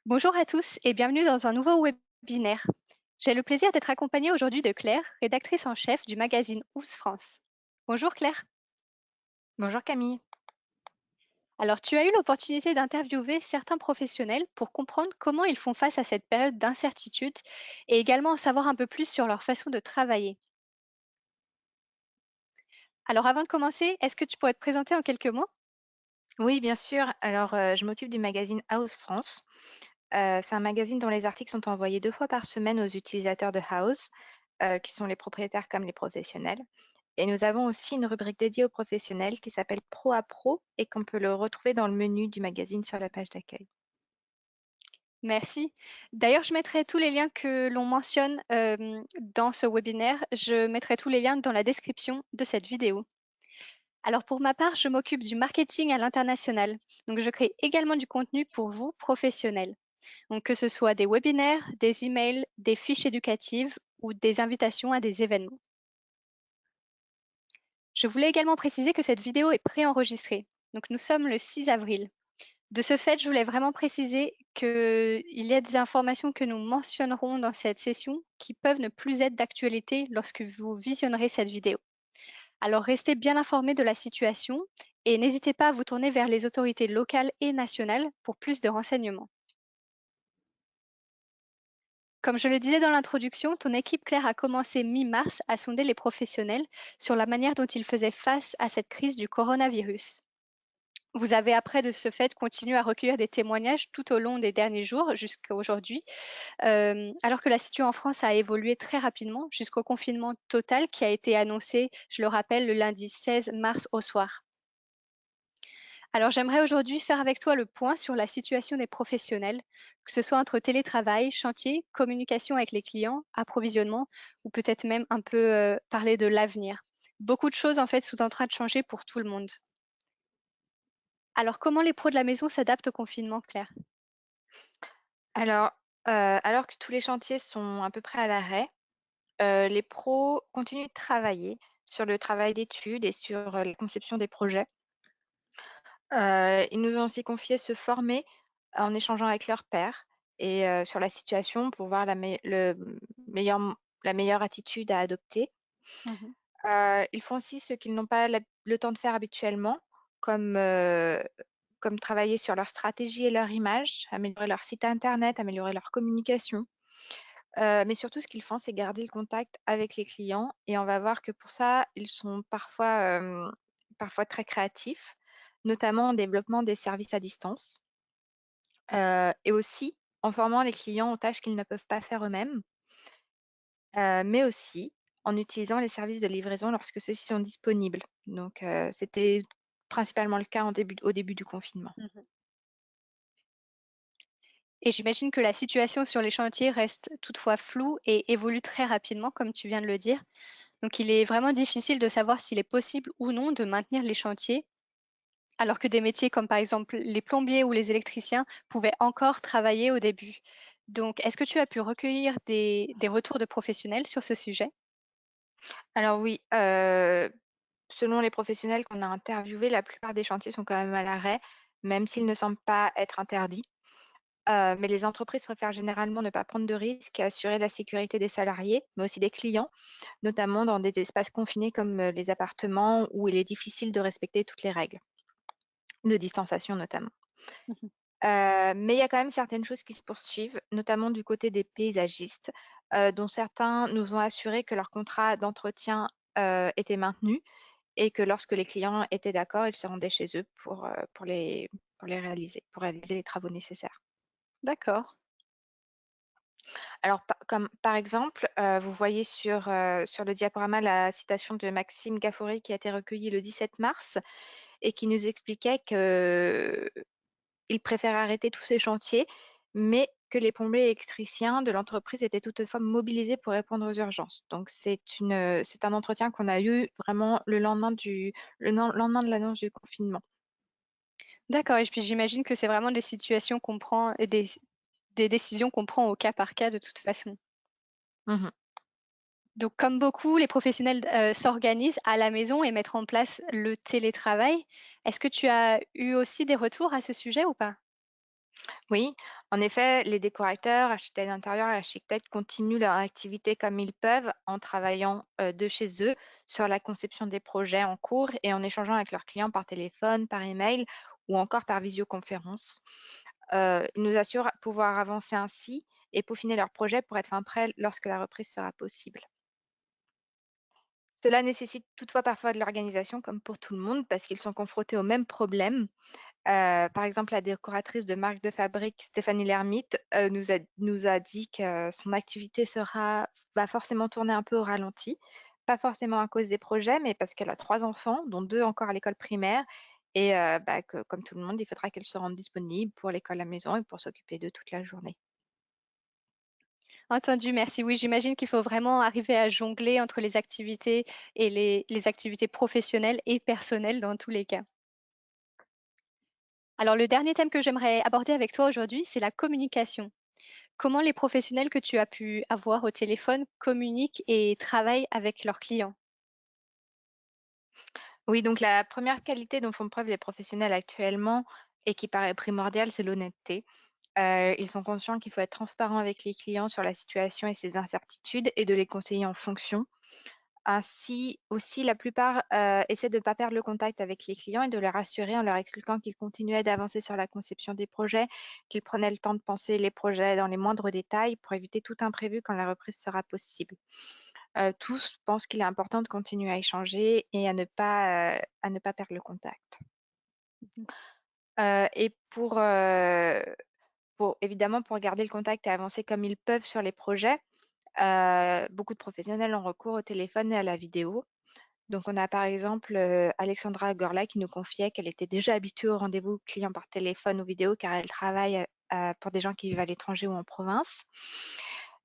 Bonjour à tous et bienvenue dans un nouveau webinaire. J'ai le plaisir d'être accompagnée aujourd'hui de Claire, rédactrice en chef du magazine Ouse France. Bonjour Claire. Bonjour Camille. Alors tu as eu l'opportunité d'interviewer certains professionnels pour comprendre comment ils font face à cette période d'incertitude et également en savoir un peu plus sur leur façon de travailler. Alors avant de commencer, est-ce que tu pourrais te présenter en quelques mots? Oui, bien sûr. Alors, je m'occupe du magazine House France. C'est un magazine dont les articles sont envoyés 2 fois par semaine aux utilisateurs de House, qui sont les propriétaires comme les professionnels. Et nous avons aussi une rubrique dédiée aux professionnels qui s'appelle Pro à Pro et qu'on peut le retrouver dans le menu du magazine sur la page d'accueil. Merci. D'ailleurs, je mettrai tous les liens que l'on mentionne dans ce webinaire. Je mettrai tous les liens dans la description de cette vidéo. Alors pour ma part, je m'occupe du marketing à l'international. Donc je crée également du contenu pour vous, professionnels. Donc que ce soit des webinaires, des emails, des fiches éducatives ou des invitations à des événements. Je voulais également préciser que cette vidéo est préenregistrée. Donc nous sommes le 6 avril. De ce fait, je voulais vraiment préciser qu'il y a des informations que nous mentionnerons dans cette session qui peuvent ne plus être d'actualité lorsque vous visionnerez cette vidéo. Alors restez bien informés de la situation et n'hésitez pas à vous tourner vers les autorités locales et nationales pour plus de renseignements. Comme je le disais dans l'introduction, ton équipe Claire a commencé mi-mars à sonder les professionnels sur la manière dont ils faisaient face à cette crise du coronavirus. Vous avez après de ce fait continué à recueillir des témoignages tout au long des derniers jours jusqu'à aujourd'hui, alors que la situation en France a évolué très rapidement jusqu'au confinement total qui a été annoncé, je le rappelle, le lundi 16 mars au soir. Alors j'aimerais aujourd'hui faire avec toi le point sur la situation des professionnels, que ce soit entre télétravail, chantier, communication avec les clients, approvisionnement ou peut-être même un peu parler de l'avenir. Beaucoup de choses en fait sont en train de changer pour tout le monde. Alors comment les pros de la maison s'adaptent au confinement, Claire? Alors, alors que tous les chantiers sont à peu près à l'arrêt, les pros continuent de travailler sur le travail d'études et sur, la conception des projets. Ils nous ont aussi confié se former en échangeant avec leurs pairs et sur la situation pour voir meilleur la meilleure attitude à adopter. Mhm. Ils font aussi ce qu'ils n'ont pas le temps de faire habituellement, comme, comme travailler sur leur stratégie et leur image, améliorer leur site internet, améliorer leur communication. Mais surtout ce qu'ils font, c'est garder le contact avec les clients et on va voir que pour ça, ils sont parfois très créatifs, notamment en développement des services à distance, et aussi en formant les clients aux tâches qu'ils ne peuvent pas faire eux-mêmes, mais aussi en utilisant les services de livraison lorsque ceux-ci sont disponibles. Donc, c'était principalement le cas au début du confinement. Mhm. Et j'imagine que la situation sur les chantiers reste toutefois floue et évolue très rapidement, comme tu viens de le dire. Donc il est vraiment difficile de savoir s'il est possible ou non de maintenir les chantiers, alors que des métiers comme par exemple les plombiers ou les électriciens pouvaient encore travailler au début. Donc est-ce que tu as pu recueillir des retours de professionnels sur ce sujet? Alors oui, selon les professionnels qu'on a interviewés, la plupart des chantiers sont quand même à l'arrêt, même s'ils ne semblent pas être interdits. Mais les entreprises préfèrent généralement ne pas prendre de risques et assurer la sécurité des salariés, mais aussi des clients, notamment dans des espaces confinés comme, les appartements où il est difficile de respecter toutes les règles, de distanciation notamment. Mhm. Mais il y a quand même certaines choses qui se poursuivent, notamment du côté des paysagistes, dont certains nous ont assuré que leur contrat d'entretien, était maintenu et que lorsque les clients étaient d'accord, ils se rendaient chez eux pour réaliser les travaux nécessaires. D'accord. Alors, comme par exemple, vous voyez sur le diaporama la citation de Maxime Gaffori qui a été recueillie le 17 mars et qui nous expliquait qu'il préfère arrêter tous ces chantiers, mais que les plombiers et électriciens de l'entreprise étaient toutefois mobilisés pour répondre aux urgences. Donc c'est un entretien qu'on a eu vraiment le lendemain de l'annonce du confinement. D'accord, et puis j'imagine que c'est vraiment des situations qu'on prend et des décisions qu'on prend au cas par cas de toute façon. Mmh. Donc, comme beaucoup, les professionnels s'organisent à la maison et mettent en place le télétravail. Est-ce que tu as eu aussi des retours à ce sujet ou pas? Oui, en effet, les décorateurs, architectes d'intérieur et architectes continuent leur activité comme ils peuvent en travaillant de chez eux sur la conception des projets en cours et en échangeant avec leurs clients par téléphone, par email ou encore par visioconférence. Ils nous assurent pouvoir avancer ainsi et peaufiner leurs projets pour être fin prêts lorsque la reprise sera possible. Cela nécessite toutefois parfois de l'organisation comme pour tout le monde parce qu'ils sont confrontés aux mêmes problèmes. Par exemple, la décoratrice de marque de fabrique Stéphanie Lhermitte, nous a dit que son activité va forcément tourner un peu au ralenti. Pas forcément à cause des projets, mais parce qu'elle a 3 enfants, dont 2 encore à l'école primaire et bah, que comme tout le monde, il faudra qu'elle se rende disponible pour l'école à la maison et pour s'occuper d'eux toute la journée. Entendu, merci. Oui, j'imagine qu'il faut vraiment arriver à jongler entre les activités et les activités professionnelles et personnelles dans tous les cas. Alors, le dernier thème que j'aimerais aborder avec toi aujourd'hui, c'est la communication. Comment les professionnels que tu as pu avoir au téléphone communiquent et travaillent avec leurs clients? Oui, donc la première qualité dont font preuve les professionnels actuellement et qui paraît primordiale, c'est l'honnêteté. Ils sont conscients qu'il faut être transparent avec les clients sur la situation et ses incertitudes et de les conseiller en fonction. Ainsi aussi, la plupart, essaient de ne pas perdre le contact avec les clients et de les rassurer en leur expliquant qu'ils continuaient d'avancer sur la conception des projets, qu'ils prenaient le temps de penser les projets dans les moindres détails pour éviter tout imprévu quand la reprise sera possible. Tous pensent qu'il est important de continuer à échanger et à ne pas perdre le contact. Et pour évidemment, pour garder le contact et avancer comme ils peuvent sur les projets, beaucoup de professionnels ont recours au téléphone et à la vidéo. Donc on a par exemple, Alexandra Gorla qui nous confiait qu'elle était déjà habituée aux rendez-vous clients par téléphone ou vidéo car elle travaille, pour des gens qui vivent à l'étranger ou en province.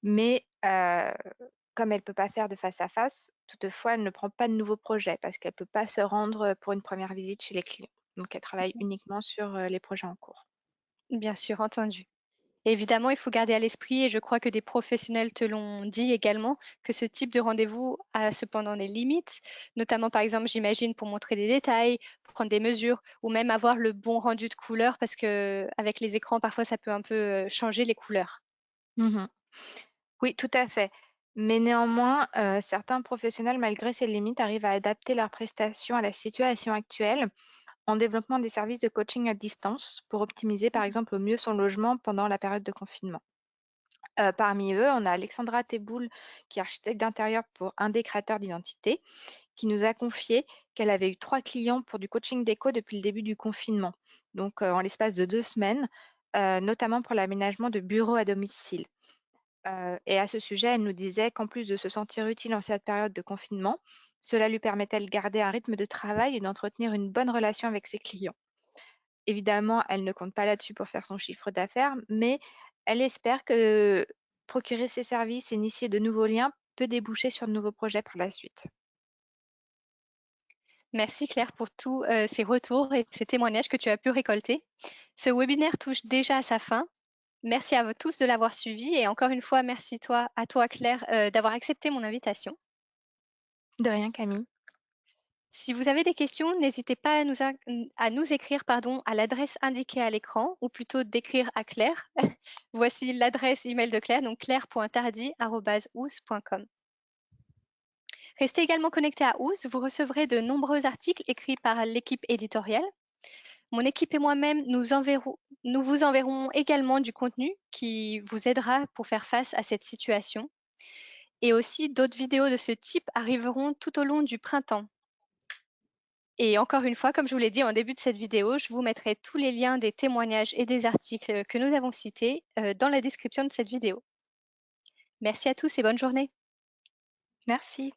Mais comme elle ne peut pas faire de face à face, toutefois elle ne prend pas de nouveaux projets parce qu'elle ne peut pas se rendre, pour une première visite chez les clients. Donc elle travaille uniquement sur, les projets en cours. Bien sûr, entendu. Évidemment, il faut garder à l'esprit, et je crois que des professionnels te l'ont dit également, que ce type de rendez-vous a cependant des limites, notamment par exemple, j'imagine, pour montrer des détails, pour prendre des mesures, ou même avoir le bon rendu de couleurs, parce que avec les écrans, parfois, ça peut un peu changer les couleurs. Mmh. Oui, tout à fait. Mais néanmoins, certains professionnels, malgré ces limites, arrivent à adapter leurs prestations à la situation actuelle en développant des services de coaching à distance pour optimiser, par exemple, au mieux son logement pendant la période de confinement. Parmi eux, on a Alexandra Teboul, qui est architecte d'intérieur pour un des créateurs d'identité, qui nous a confié qu'elle avait eu 3 clients pour du coaching déco depuis le début du confinement, donc en l'espace de 2 semaines, notamment pour l'aménagement de bureaux à domicile. Et à ce sujet, elle nous disait qu'en plus de se sentir utile en cette période de confinement, cela lui permettait de garder un rythme de travail et d'entretenir une bonne relation avec ses clients. Évidemment, elle ne compte pas là-dessus pour faire son chiffre d'affaires, mais elle espère que procurer ses services et initier de nouveaux liens peut déboucher sur de nouveaux projets par la suite. Merci Claire pour tous ces retours et ces témoignages que tu as pu récolter. Ce webinaire touche déjà à sa fin. Merci à vous tous de l'avoir suivi et encore une fois, merci à toi Claire d'avoir accepté mon invitation. De rien, Camille. Si vous avez des questions, n'hésitez pas à nous écrire à l'adresse indiquée à l'écran ou plutôt d'écrire à Claire. Voici l'adresse email de Claire, donc claire.tardy@ous.com. Restez également connectés à Ous, vous recevrez de nombreux articles écrits par l'équipe éditoriale. Mon équipe et moi-même, nous vous enverrons également du contenu qui vous aidera pour faire face à cette situation. Et aussi, d'autres vidéos de ce type arriveront tout au long du printemps. Et encore une fois, comme je vous l'ai dit en début de cette vidéo, je vous mettrai tous les liens des témoignages et des articles que nous avons cités dans la description de cette vidéo. Merci à tous et bonne journée. Merci.